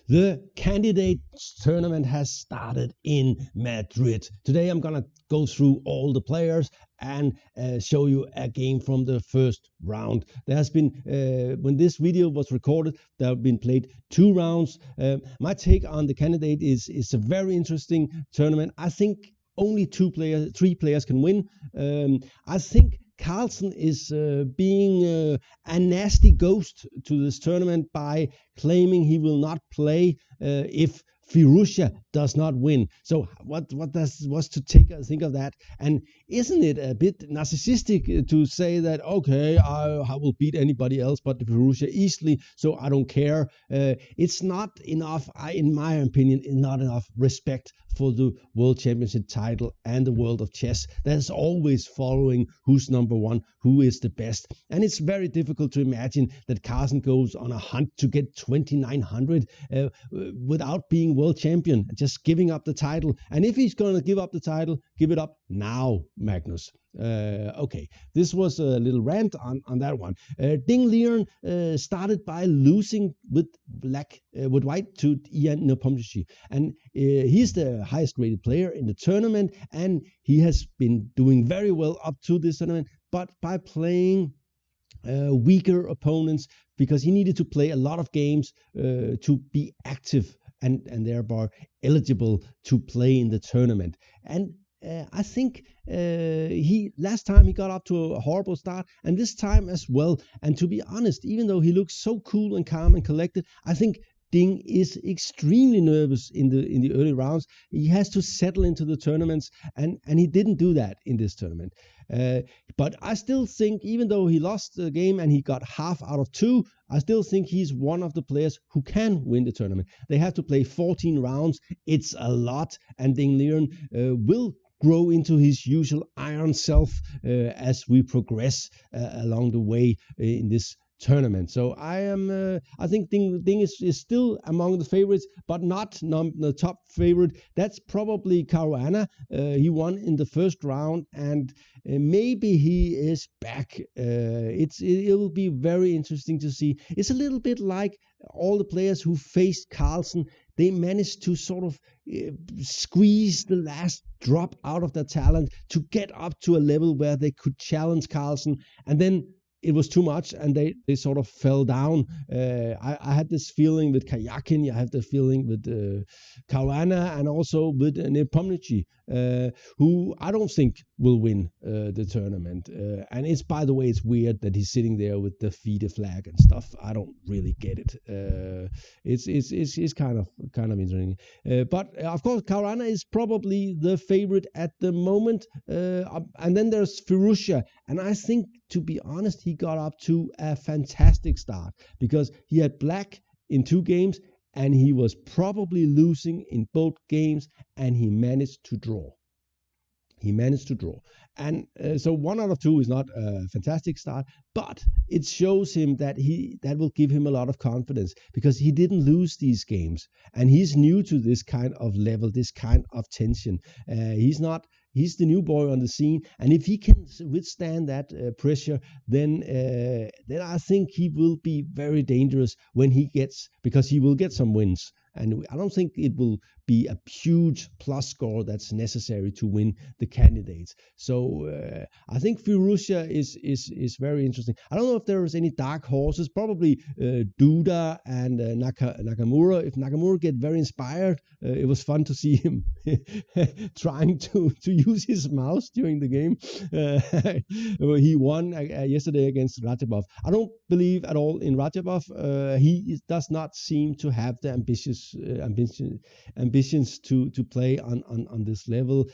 The candidates tournament has started in Madrid. Today I'm going to go through all the players and show you a game from the first round. There has been, when this video was recorded, there have been played 2 rounds. My take on the candidate is it's a very interesting tournament. I think only 3 players can win. I think Carlsen is being a nasty ghost to this tournament by claiming he will not play if Fioruccia does not win. So what's to think of that? And isn't it a bit narcissistic to say that, okay, I will beat anybody else but Fioruccia easily, so I don't care? It's not enough, in my opinion, not enough respect for the World Championship title and the world of chess. There's always following who's number 1, who is the best. And it's very difficult to imagine that Carlsen goes on a hunt to get 2,900 without being world champion, just giving up the title. And if he's going to give up the title, give it up now, Magnus. Okay, this was a little rant on that one. Ding Liren started by losing with white to Ian Nepomniachtchi, and he's the highest rated player in the tournament, and he has been doing very well up to this tournament, but by playing weaker opponents, because he needed to play a lot of games to be active and thereby eligible to play in the tournament. And I think last time he got up to a horrible start, and this time as well. And to be honest, even though he looks so cool and calm and collected, I think Ding is extremely nervous in the early rounds. He has to settle into the tournaments, and he didn't do that in this tournament. But I still think, even though he lost the game and he got half out of 2, I still think he's one of the players who can win the tournament. They have to play 14 rounds. It's a lot, and Ding Liren will grow into his usual iron self as we progress along the way in this tournament. So I think Ding is still among the favorites, but not the top favorite. That's probably Caruana. He won in the first round, and maybe he is back. It'll be very interesting to see. It's a little bit like all the players who faced Carlsen. They managed to sort of squeeze the last drop out of their talent to get up to a level where they could challenge Carlsen, and then it was too much, and they sort of fell down. I had this feeling with Kayakin, I had the feeling with Caruana, and also with Nepomniachtchi, who I don't think will win the tournament. And it's, by the way, it's weird that he's sitting there with the FIDE flag and stuff. I don't really get it. It's kind of interesting. But of course, Caruana is probably the favorite at the moment. And then there's Fioruccia, and I think, to be honest, he got up to a fantastic start because he had black in 2 games, and he was probably losing in both games, and he managed to draw. And so 1 out of 2 is not a fantastic start, but it shows him that will give him a lot of confidence, because he didn't lose these games, and he's new to this kind of level, this kind of tension. He's the new boy on the scene, and if he can withstand that pressure, then I think he will be very dangerous because he will get some wins. And I don't think it will be a huge plus score that's necessary to win the candidates. So I think Fioruccia is very interesting. I don't know if there is any dark horses. Probably Duda and Nakamura. If Nakamura get very inspired, it was fun to see him trying to use his mouse during the game. He won yesterday against Rajabov. I don't believe at all in Rajabov. He does not seem to have the ambitions to play on this level.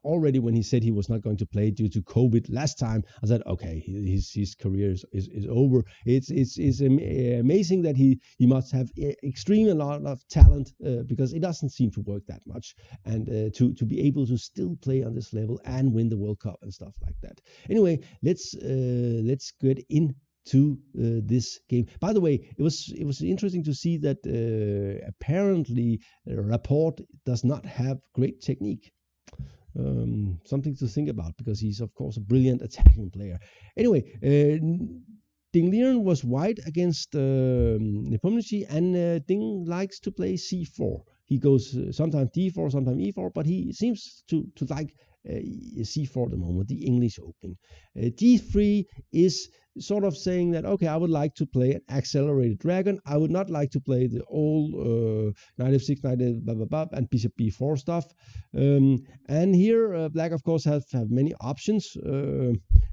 Already when he said he was not going to play due to COVID last time, I said, okay, his career is over. It's amazing that he must have extremely a lot of talent, because it doesn't seem to work that much, and to be able to still play on this level and win the World Cup and stuff like that. Anyway, let's get into this game. By the way, it was interesting to see that apparently Rapport does not have great technique. Something to think about, because he's of course a brilliant attacking player. Anyway, Ding Liren was white against Nepomniachtchi, and Ding likes to play c4. He goes sometimes d4, sometimes e4, but he seems to like c4 at the moment, the English opening. d3 is sort of saying that, okay, I would like to play an accelerated dragon. I would not like to play the old knight f6, knight blah, blah, blah, and bishop b4 stuff. And here, black, of course, have many options.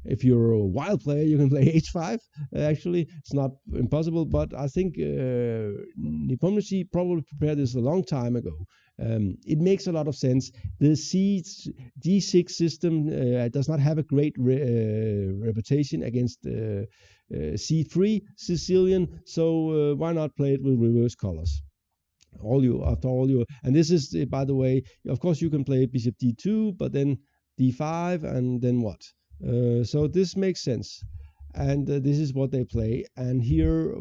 If you're a wild player, you can play h5. Actually, it's not impossible, but I think Nepomniachtchi probably prepared this a long time ago. It makes a lot of sense. The d6 system does not have a great reputation against c3 Sicilian, so why not play it with reverse colors? And this is, by the way, of course you can play bishop d2, but then d5, and then what? So this makes sense, and this is what they play. And here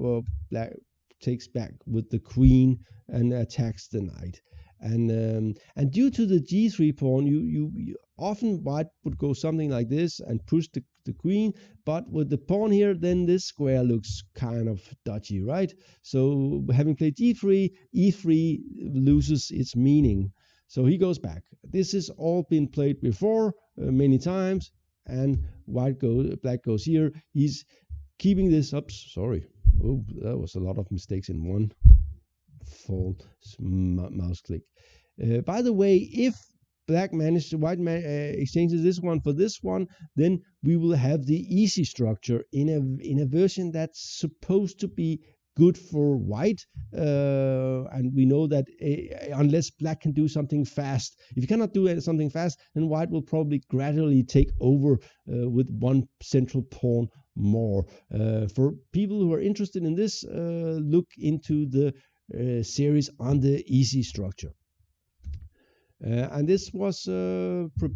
black takes back with the queen and attacks the knight. And due to the g3 pawn, you often white would go something like this and push the queen, but with the pawn here, then this square looks kind of dodgy, right? So having played d3, e3 loses its meaning. So he goes back. This has all been played before many times, and black goes here. He's keeping this up. Sorry, oh, that was a lot of mistakes in one false mouse click. By the way, if white exchanges this one for this one, then we will have the easy structure in a version that's supposed to be good for white, and we know that unless black can do something fast, if you cannot do something fast, then white will probably gradually take over with one central pawn more. For people who are interested in this, look into the series on the easy structure. And this was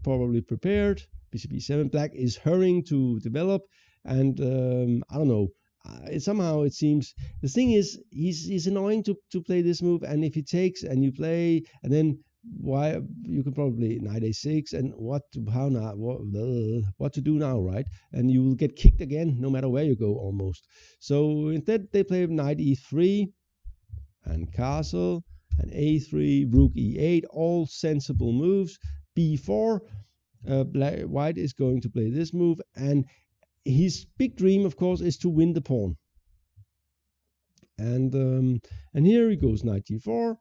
probably prepared. Bishop e7. Black is hurrying to develop, and I don't know. Somehow it seems the thing is he's annoying to play this move, and if he takes and you play, and then why you can probably knight a6, and what to do now, right? And you will get kicked again no matter where you go almost. So instead they play knight e3 and castle, and a3, rook e8, all sensible moves. b4, white is going to play this move, and his big dream, of course, is to win the pawn. And here he goes knight d4,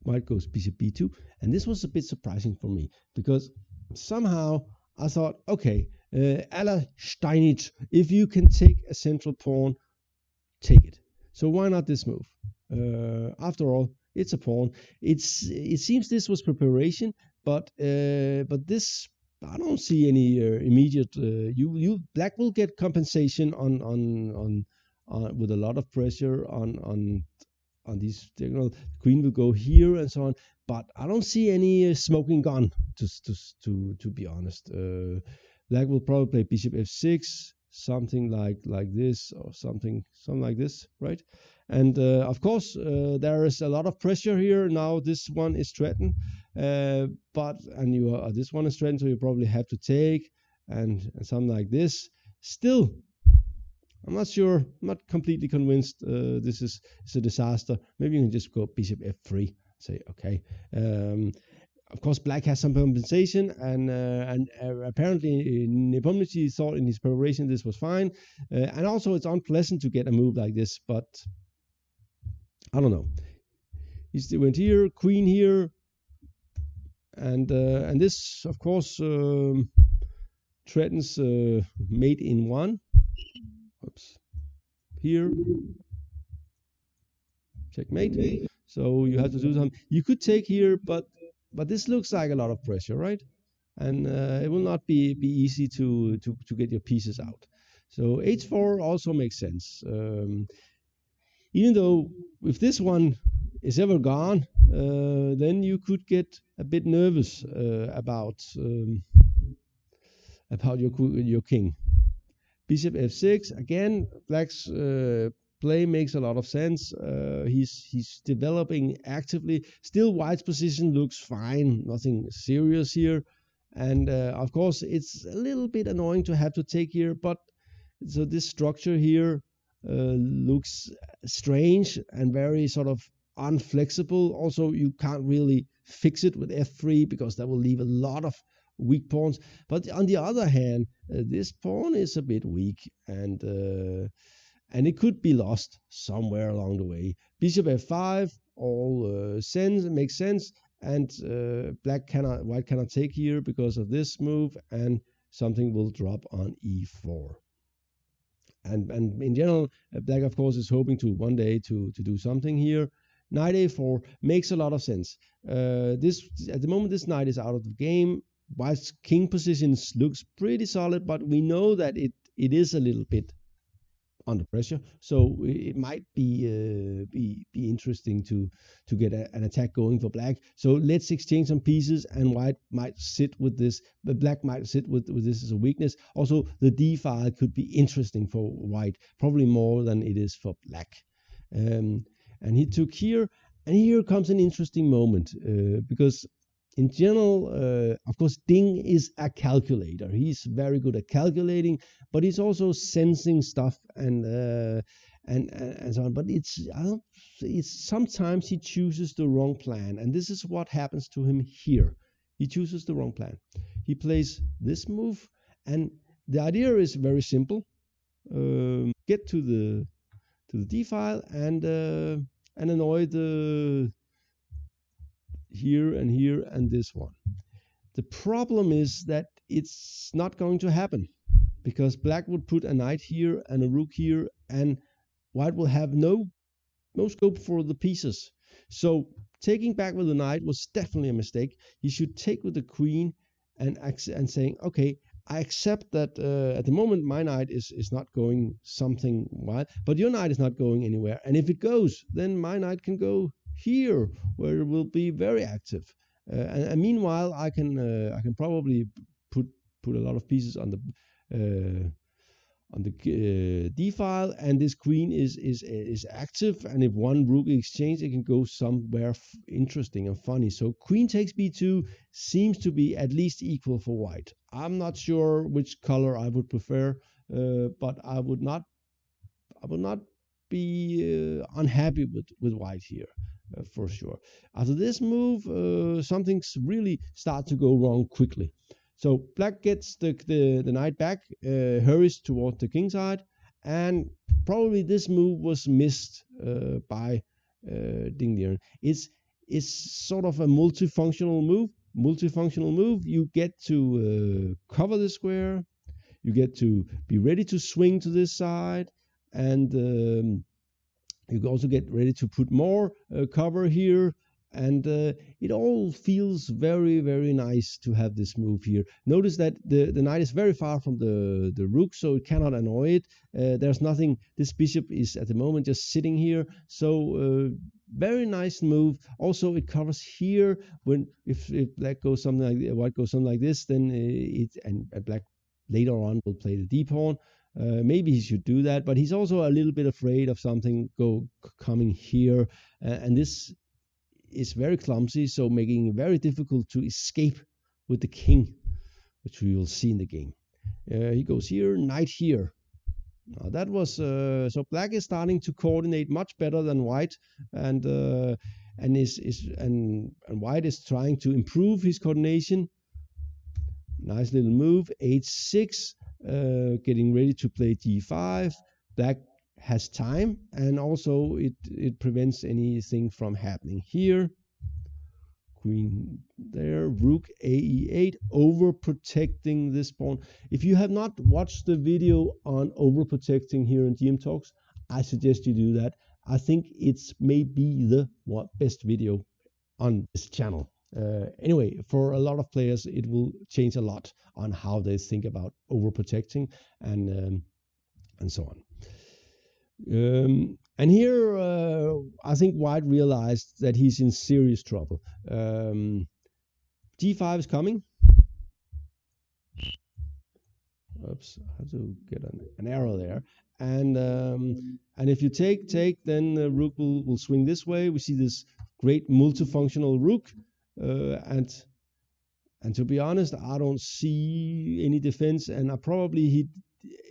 white goes bishop b2, and this was a bit surprising for me, because somehow I thought, okay, a la Steinitz, if you can take a central pawn, take it. So why not this move? After all, it's a pawn. It seems this was preparation, but this, I don't see any immediate. Black will get compensation on with a lot of pressure on these. The queen will go here and so on, but I don't see any smoking gun. To be honest, Black will probably play bishop f6, something like this, or something like this, right? And of course, there is a lot of pressure here. Now this one is threatened, this one is threatened, so you probably have to take and something like this. Still, I'm not sure. I'm not completely convinced. This is a disaster. Maybe you can just go bishop f3. Say okay. Of course, black has some compensation, and apparently Nepomniachtchi thought in his preparation this was fine. And also, it's unpleasant to get a move like this, but I don't know. He still went here, queen here, and this, of course, threatens mate in one. Oops. Here, checkmate. So you have to do something. You could take here, but this looks like a lot of pressure, right? And it will not be easy to get your pieces out. So h4 also makes sense. Even though if this one is ever gone, then you could get a bit nervous about your king. Bishop f6 again. Black's play makes a lot of sense. He's developing actively. Still, white's position looks fine. Nothing serious here. And of course, it's a little bit annoying to have to take here, but So this structure here looks strange and very sort of unflexible. Also, you can't really fix it with f3 because that will leave a lot of weak pawns. But on the other hand, this pawn is a bit weak, and it could be lost somewhere along the way. Bishop f5, all makes sense, and white cannot take here because of this move, and something will drop on e4. And in general, black of course is hoping to one day to do something here. Knight a4 makes a lot of sense. This at the moment this knight is out of the game. White's king position looks pretty solid, but we know that it is a little bit under pressure, so it might be interesting to get an attack going for black. So let's exchange some pieces, and white might sit with this, but black might sit with this as a weakness. Also, the d file could be interesting for white, probably more than it is for black. And he took here, and here comes an interesting moment, because in general, of course, Ding is a calculator. He's very good at calculating, but he's also sensing stuff and so on. But it's sometimes he chooses the wrong plan, and this is what happens to him here. He chooses the wrong plan. He plays this move, and the idea is very simple: get to the d file and annoy the here and this one. The problem is that it's not going to happen, because black would put a knight here and a rook here, and white will have no scope for the pieces. So taking back with the knight was definitely a mistake. He should take with the queen and saying, okay, I accept that at the moment my knight is not going something wild, but your knight is not going anywhere, and if it goes, then my knight can go here, where it will be very active, and meanwhile I can probably put a lot of pieces on the d file, and this queen is active, and if one rook exchange, it can go somewhere interesting and funny. So queen takes b2 seems to be at least equal for white. I'm not sure which color I would prefer, but I would not be unhappy with white here. For sure. After this move, something really starts to go wrong quickly. So black gets the knight back, hurries toward the king side, and probably this move was missed by Ding Liren. It's sort of a multifunctional move. You get to cover the square, you get to be ready to swing to this side, and you can also get ready to put more cover here, and it all feels very, very nice to have this move here. Notice that the knight is very far from the rook, so it cannot annoy it. There's nothing. This bishop is at the moment just sitting here, so very nice move. Also, it covers here. When if black goes something like white goes something like this, then and black later on will play the d pawn. Maybe he should do that, but he's also a little bit afraid of something coming here, and this is very clumsy, so making it very difficult to escape with the king, which we will see in the game. He goes here, knight here. Now that was so black is starting to coordinate much better than white, and white is trying to improve his coordination. Nice little move, h6. Getting ready to play d5. Black has time, and also it prevents anything from happening here. Queen there, rook ae8, overprotecting this pawn. If you have not watched the video on overprotecting here in GM Talks, I suggest you do that. I think it's maybe the best video on this channel. Anyway, for a lot of players, it will change a lot on how they think about overprotecting and so on. And here, I think white realized that he's in serious trouble. g5 is coming. Oops, I had to get an arrow there. And if you take, then the rook will swing this way. We see this great multifunctional rook. And to be honest, I don't see any defense, and he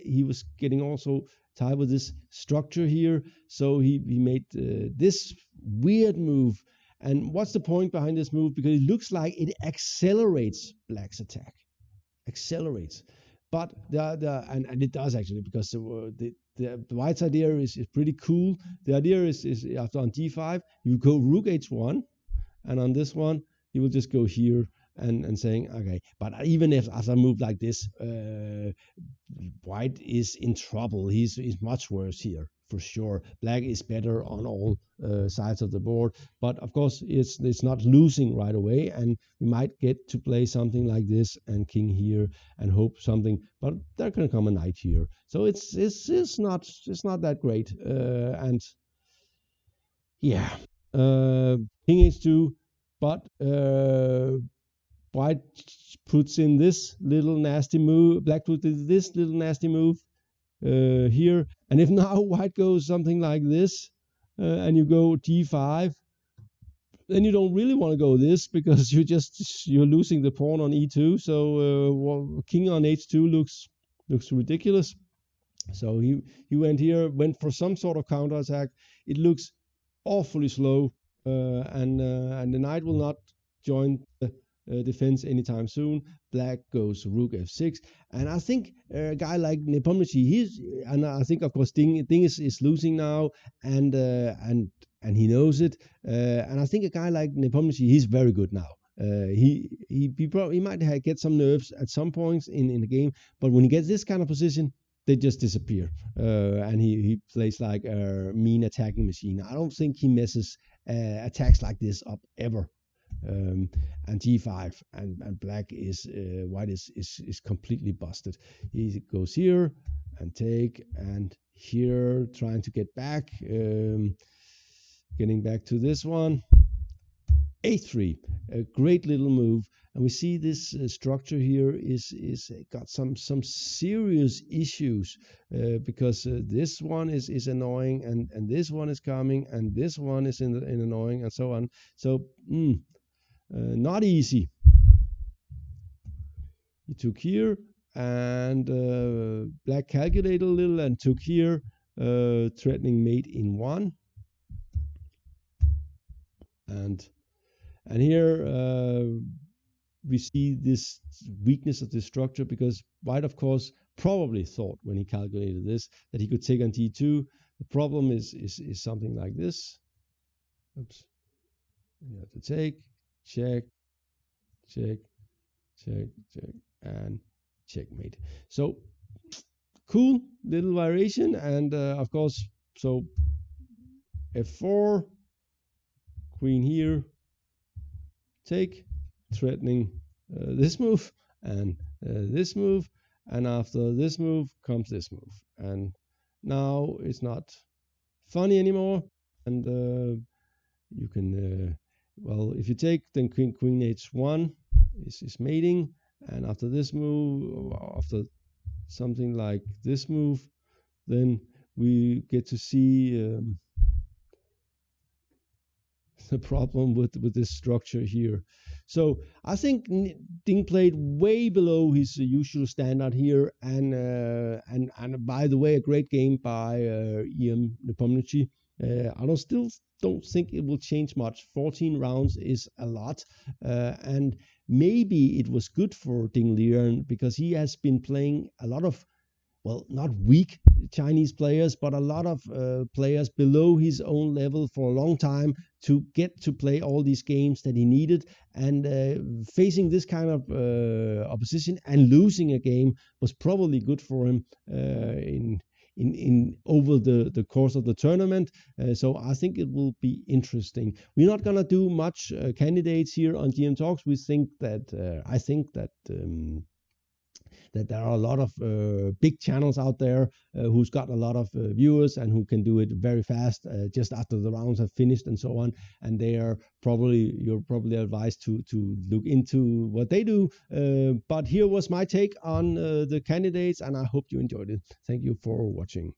he was getting also tied with this structure here, so he made this weird move. And what's the point behind this move? Because it looks like it accelerates black's attack, but and it does actually, because the white's idea is pretty cool. The idea is after on d5 you go rook h1, and on this one you will just go here and saying, okay, but even if after a move like this, white is in trouble. He's much worse here for sure. Black is better on all sides of the board, but of course it's not losing right away, and we might get to play something like this and king here and hope something, but there can come a knight here, so it's not that great. And yeah, king h2, but white puts in this little nasty move. Black puts in this little nasty move here, and if now white goes something like this, and you go d5, then you don't really want to go this, because you're losing the pawn on e2. So king on h2 looks ridiculous. So he went here, went for some sort of counterattack. It looks awfully slow, and the knight will not join the defense anytime soon. Black goes rook f6, and I think a guy like Nepomniachtchi, and I think of course Ding is losing now, and he knows it, and I think a guy like Nepomniachtchi, he's very good now. He might get some nerves at some points in the game, but when he gets this kind of position, they just disappear, and he plays like a mean attacking machine. I don't think he messes attacks like this up ever. And g5, and black is white is completely busted. He goes here and take, and here trying to get back, getting back to this one. a3, a great little move, and we see this structure here is got some serious issues, because this one is annoying, and this one is coming, and this one is in annoying, and so on. So not easy. He took here, and black calculated a little and took here, threatening mate in 1. And here we see this weakness of the structure, because white, of course, probably thought when he calculated this that he could take on d2. The problem is something like this. Oops. You have to take, check, check, check, check, and checkmate. So cool little variation, and of course, so f4, queen here, take, threatening this move and this move, and after this move comes this move, and now it's not funny anymore, and you can well, if you take, then queen h1 is mating, and after this move, after something like this move, then we get to see the problem with this structure here. So I think Ding played way below his usual standard here, and by the way, a great game by Nepomniachtchi. I still don't think it will change much. 14 rounds is a lot, and maybe it was good for Ding Liren, because he has been playing a lot of, well, not weak Chinese players, but a lot of players below his own level for a long time to get to play all these games that he needed. And facing this kind of opposition and losing a game was probably good for him in over the course of the tournament. So I think it will be interesting. We're not gonna do much candidates here on GM Talks. We think that I think that there are a lot of big channels out there who's got a lot of viewers and who can do it very fast just after the rounds have finished and so on. And you're probably advised to look into what they do. But here was my take on the candidates, and I hope you enjoyed it. Thank you for watching.